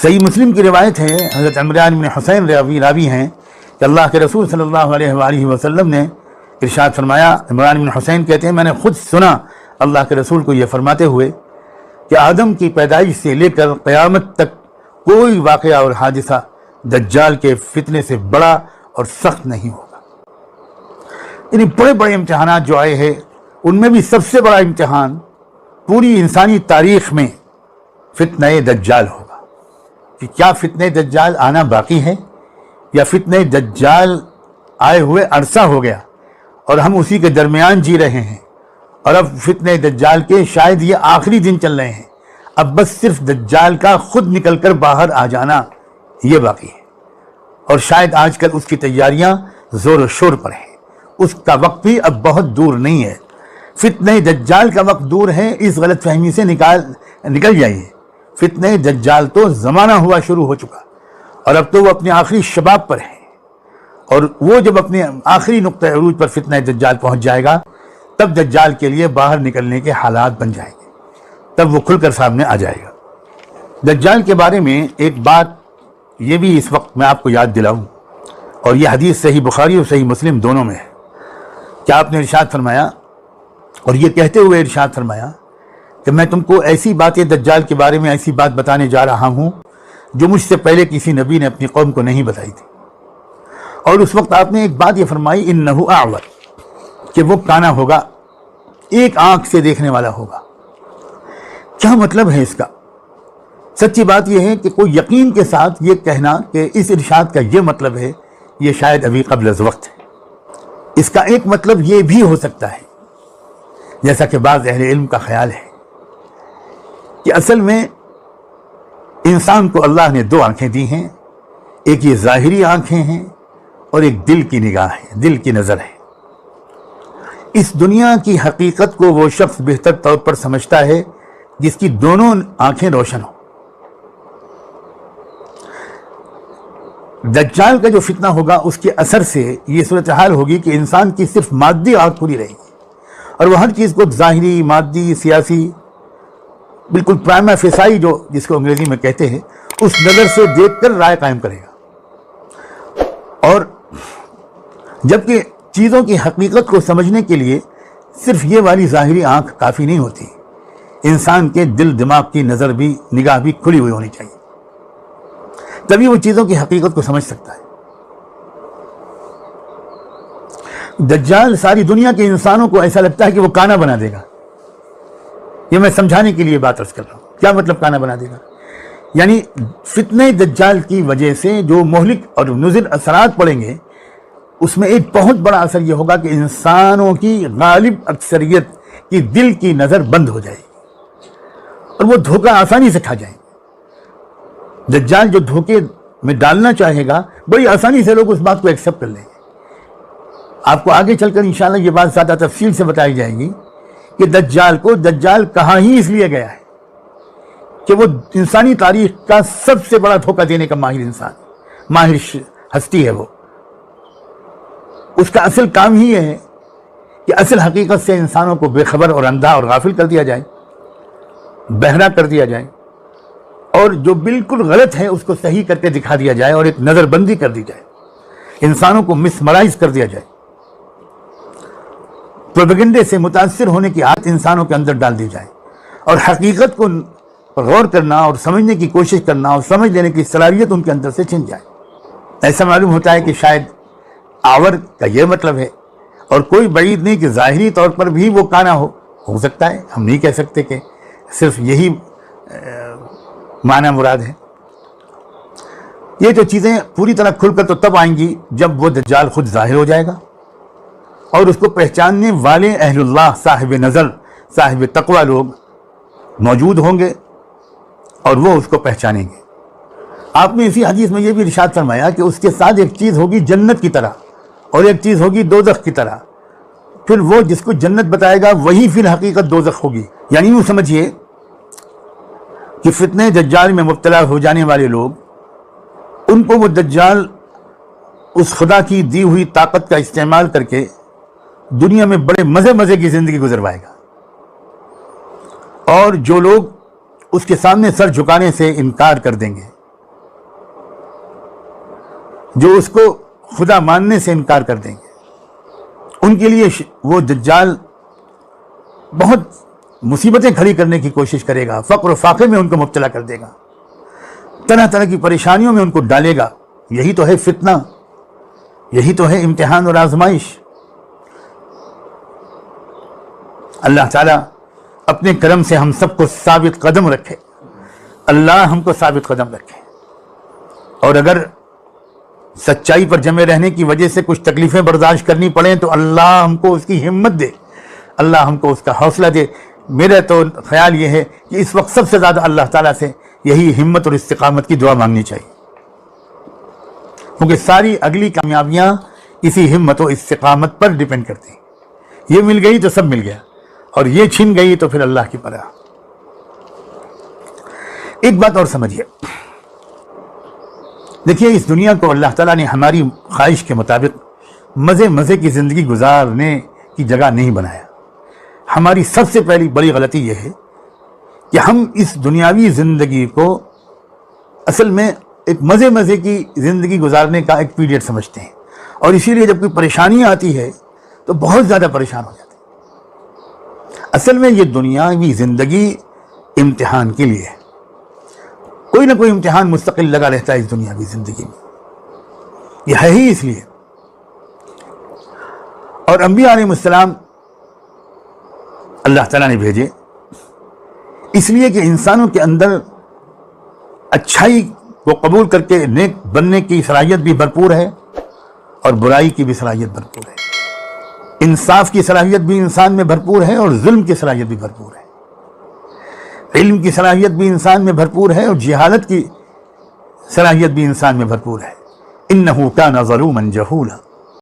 صحیح مسلم کی روایت ہے، حضرت عمران بن حسین راوی ہیں کہ اللہ کے رسول صلی اللہ علیہ وآلہ وسلم نے ارشاد فرمایا، عمران بن حسین کہتے ہیں میں نے خود سنا اللہ کے رسول کو یہ فرماتے ہوئے کہ آدم کی پیدائش سے لے کر قیامت تک کوئی واقعہ اور حادثہ دجال کے فتنے سے بڑا اور سخت نہیں ہوگا۔ یعنی بڑے بڑے امتحانات جو آئے ہیں ان میں بھی سب سے بڑا امتحان پوری انسانی تاریخ میں فتنہ دجال ہوگا کہ کیا فتنہ دجال آنا باقی ہے یا فتنہ دجال آئے ہوئے عرصہ ہو گیا اور ہم اسی کے درمیان جی رہے ہیں، اور اب فتنہ دجال کے شاید یہ آخری دن چل رہے ہیں، اب بس صرف دجال کا خود نکل کر باہر آ جانا یہ باقی ہے، اور شاید آج کل اس کی تیاریاں زور و شور پر ہیں۔ اس کا وقت بھی اب بہت دور نہیں ہے، فتنہ دجال کا وقت دور ہے، اس غلط فہمی سے نکل جائیے۔ فتنہ دجال تو زمانہ ہوا شروع ہو چکا، اور اب تو وہ اپنے آخری شباب پر ہے، اور وہ جب اپنے آخری نقطہ عروج پر فتنہ دجال پہنچ جائے گا تب دجال کے لیے باہر نکلنے کے حالات بن جائیں گے، تب وہ کھل کر سامنے آ جائے گا۔ دجال کے بارے میں ایک بات یہ بھی اس وقت میں آپ کو یاد دلاؤں، اور یہ حدیث صحیح بخاری اور صحیح مسلم دونوں میں ہے کہ آپ نے ارشاد فرمایا، اور یہ کہتے ہوئے ارشاد فرمایا کہ میں تم کو ایسی باتیں دجال کے بارے میں ایسی بات بتانے جا رہا ہوں جو مجھ سے پہلے کسی نبی نے اپنی قوم کو نہیں بتائی تھی۔ اور اس وقت آپ نے ایک بات یہ فرمائی، انہ اعور، کہ وہ کانا ہوگا، ایک آنکھ سے دیکھنے والا ہوگا۔ کیا مطلب ہے اس کا؟ سچی بات یہ ہے کہ کوئی یقین کے ساتھ یہ کہنا کہ اس ارشاد کا یہ مطلب ہے، یہ شاید ابھی قبل از وقت ہے۔ اس کا ایک مطلب یہ بھی ہو سکتا ہے، جیسا کہ بعض اہل علم کا خیال ہے، کہ اصل میں انسان کو اللہ نے دو آنکھیں دی ہیں، ایک یہ ظاہری آنکھیں ہیں اور ایک دل کی نگاہ ہے، دل کی نظر ہے۔ اس دنیا کی حقیقت کو وہ شخص بہتر طور پر سمجھتا ہے جس کی دونوں آنکھیں روشن ہوں۔ دجال کا جو فتنہ ہوگا اس کے اثر سے یہ صورتحال ہوگی کہ انسان کی صرف مادی آنکھ کھلی رہے گی، اور وہ ہر چیز کو ظاہری، مادی، سیاسی، بالکل پرائما فیسائی جو جس کو انگریزی میں کہتے ہیں، اس نظر سے دیکھ کر رائے قائم کرے گا۔ اور جبکہ چیزوں کی حقیقت کو سمجھنے کے لیے صرف یہ والی ظاہری آنکھ کافی نہیں ہوتی، انسان کے دل دماغ کی نظر بھی، نگاہ بھی کھلی ہوئی ہونی چاہیے، تبھی وہ چیزوں کی حقیقت کو سمجھ سکتا ہے۔ دجال ساری دنیا کے انسانوں کو ایسا لگتا ہے کہ وہ کانا بنا دے گا۔ یہ میں سمجھانے کے لیے بات عرض کر رہا ہوں، کیا مطلب کانا بنا دے گا؟ یعنی فتنہ دجال کی وجہ سے جو مہلک اور مضر اثرات پڑیں گے، اس میں ایک بہت بڑا اثر یہ ہوگا کہ انسانوں کی غالب اکثریت کی دل کی نظر بند ہو جائے گی، اور وہ دھوکہ آسانی سے کھا جائیں گے۔ دجال جو دھوکے میں ڈالنا چاہے گا بڑی آسانی سے لوگ اس بات کو ایکسیپٹ کر لیں گے۔ آپ کو آگے چل کر انشاءاللہ یہ بات زیادہ تفصیل سے بتائی جائے گی کہ دجال کہاں ہی اس لیے گیا ہے کہ وہ انسانی تاریخ کا سب سے بڑا دھوکہ دینے کا ماہر ہستی ہے۔ وہ اس کا اصل کام ہی یہ ہے کہ اصل حقیقت سے انسانوں کو بے خبر اور اندھا اور غافل کر دیا جائے، بہرا کر دیا جائے، اور جو بالکل غلط ہے اس کو صحیح کر کے دکھا دیا جائے، اور ایک نظر بندی کر دی جائے، انسانوں کو مسمرائز کر دیا جائے، پروپیگنڈے سے متاثر ہونے کی عادت انسانوں کے اندر ڈال دی جائے، اور حقیقت کو غور کرنا اور سمجھنے کی کوشش کرنا اور سمجھ لینے کی صلاحیت ان کے اندر سے چھن جائے۔ ایسا معلوم ہوتا ہے کہ شاید آور کا یہ مطلب ہے، اور کوئی بعید نہیں کہ ظاہری طور پر بھی وہ کانا ہو سکتا ہے، ہم نہیں کہہ سکتے کہ صرف یہی معنی مراد ہے۔ یہ جو چیزیں پوری طرح کھل کر تو تب آئیں گی جب وہ دجال خود ظاہر ہو جائے گا، اور اس کو پہچاننے والے اہل اللہ، صاحب نظر، صاحب تقوی لوگ موجود ہوں گے، اور وہ اس کو پہچانیں گے۔ آپ نے اسی حدیث میں یہ بھی ارشاد فرمایا کہ اس کے ساتھ ایک چیز ہوگی جنت کی طرح، اور ایک چیز ہوگی دوزخ کی طرح، پھر وہ جس کو جنت بتائے گا وہی پھر حقیقت دوزخ ہوگی۔ یعنی یوں سمجھیے کہ فتنہ دجال میں مبتلا ہو جانے والے لوگ، ان کو وہ دجال اس خدا کی دی ہوئی طاقت کا استعمال کر کے دنیا میں بڑے مزے کی زندگی گزروائے گا، اور جو لوگ اس کے سامنے سر جھکانے سے انکار کر دیں گے، جو اس کو خدا ماننے سے انکار کر دیں گے، ان کے لیے وہ دجال بہت مصیبتیں کھڑی کرنے کی کوشش کرے گا، فقر و فاقے میں ان کو مبتلا کر دے گا، طرح طرح کی پریشانیوں میں ان کو ڈالے گا۔ یہی تو ہے فتنہ، یہی تو ہے امتحان اور آزمائش۔ اللہ تعالیٰ اپنے کرم سے ہم سب کو ثابت قدم رکھے، اللہ ہم کو ثابت قدم رکھے، اور اگر سچائی پر جمے رہنے کی وجہ سے کچھ تکلیفیں برداشت کرنی پڑیں تو اللہ ہم کو اس کی ہمت دے، اللہ ہم کو اس کا حوصلہ دے۔ میرا تو خیال یہ ہے کہ اس وقت سب سے زیادہ اللہ تعالیٰ سے یہی ہمت اور استقامت کی دعا مانگنی چاہیے، کیونکہ ساری اگلی کامیابیاں اسی ہمت و استقامت پر ڈیپینڈ کرتی ہیں۔ یہ مل گئی تو سب مل گیا، اور یہ چھن گئی تو پھر اللہ کی پناہ۔ ایک بات اور سمجھیے، دیکھیے اس دنیا کو اللہ تعالیٰ نے ہماری خواہش کے مطابق مزے کی زندگی گزارنے کی جگہ نہیں بنایا۔ ہماری سب سے پہلی بڑی غلطی یہ ہے کہ ہم اس دنیاوی زندگی کو اصل میں ایک مزے کی زندگی گزارنے کا ایک پیریڈ سمجھتے ہیں، اور اسی لیے جب کوئی پریشانی آتی ہے تو بہت زیادہ پریشان ہو جاتے ہیں۔ اصل میں یہ دنیاوی زندگی امتحان کے لیے ہے، کوئی نہ کوئی امتحان مستقل لگا رہتا ہے اس دنیاوی زندگی میں، یہ ہے ہی اس لیے۔ اور انبیاء علیہ السلام اللہ تعالیٰ نے بھیجے اس لیے کہ انسانوں کے اندر اچھائی کو قبول کر کے نیک بننے کی صلاحیت بھی بھرپور ہے، اور برائی کی بھی صلاحیت بھرپور ہے، انصاف کی صلاحیت بھی انسان میں بھرپور ہے، اور ظلم کی صلاحیت بھی بھرپور ہے، علم کی صلاحیت بھی انسان میں بھرپور ہے، اور جہالت کی صلاحیت بھی انسان میں بھرپور ہے۔ انہ کان ظلوما جہولا۔